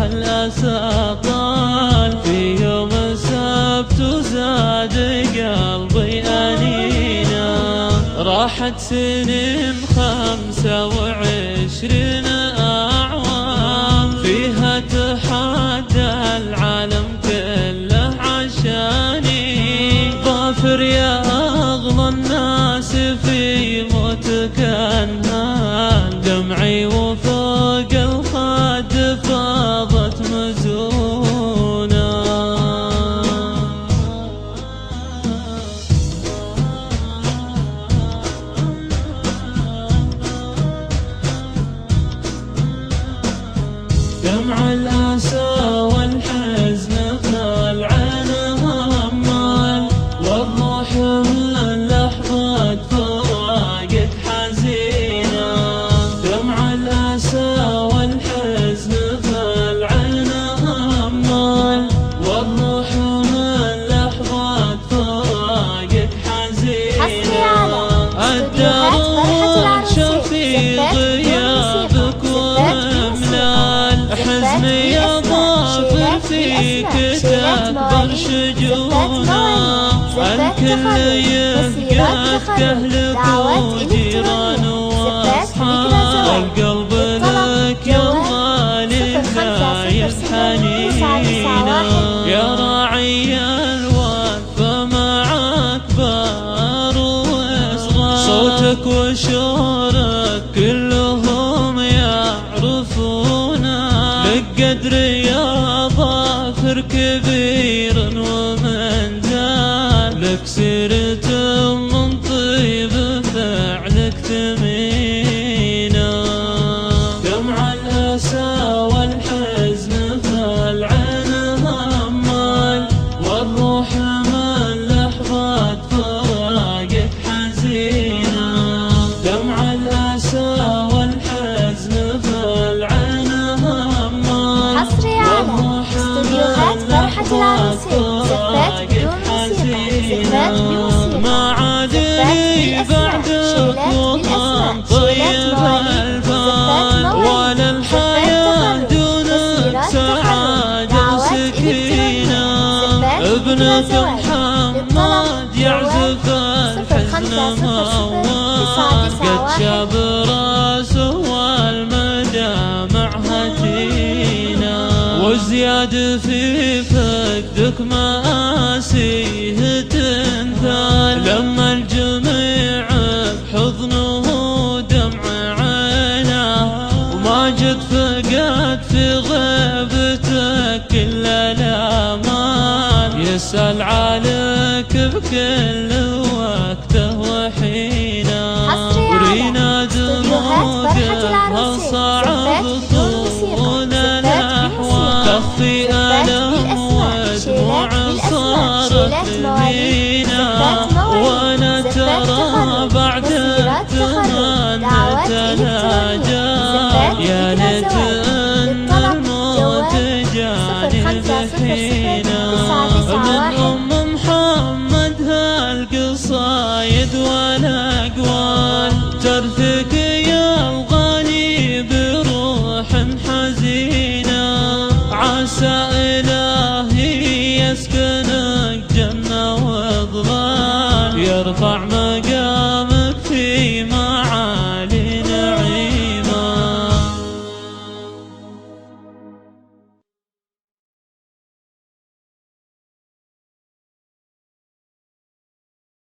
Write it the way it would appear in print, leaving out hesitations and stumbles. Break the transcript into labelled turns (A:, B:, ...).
A: الأسى طال في يوم السبت وزاد قلبي أنينا. راحت سنين 25 أعوام فيها تحدى العالم كله عشاني. ظافر يا أغلى الناس في موتك أنهال دمعي وفوق الخد فاضت مزونا. دمع الأسى والحزن في العين همال والروح من لحظة فراقك حزينة. دمع الأسى والحزن في العين همال والروح من لحظة فراقك حزينة. الدار شفي غيابك وملال حزني يا ظافر فيك تكبر شجونا. الكل يفقدك أهلك وجيران وأصحاب القلب لك يا غالي زايد حنينا. يا راعي الوفا معك كبار وصغار صوتك وشعورك كلهم يعرفونا. لك قدر يا ظافر كبير ومن زال لك سيرة من طيب فعلك ثمينا. دمع الأسى والحزن في العين همال والروح من لحظة فراقك حزينة. دمع الأسى والحزن في العين همال
B: حصري على استوديوهات فرحة العروسين. زفات بدون موسيقى، زفات بموسيقى،
A: ما عاد لي بعدك وطن طيب البال ولا الحياة دونك سعادة وسكينة. ابنك محمد يعزف الحزن موال قد شاب راسه والمدامع هتينا. وزياد في فقدك مآسيه تنثال لما الجميع بحضنه دمع عينه. وما جد فقد في غيبتك كل الآمال يسأل عليك بكل وقته وحينه. ورينا دموعك هالصعب طول الأحوال تخفي ألم ودموع صارت لذينا. وانا ترى بعد تمنيت الهجر يا ليت ان الموت جاني بحينا. من ام محمد هالقصايد والاقوال ترثك يا الغالي بروح حزينة. عسى إلهي يسكنك جنة وظلال يرفع مقام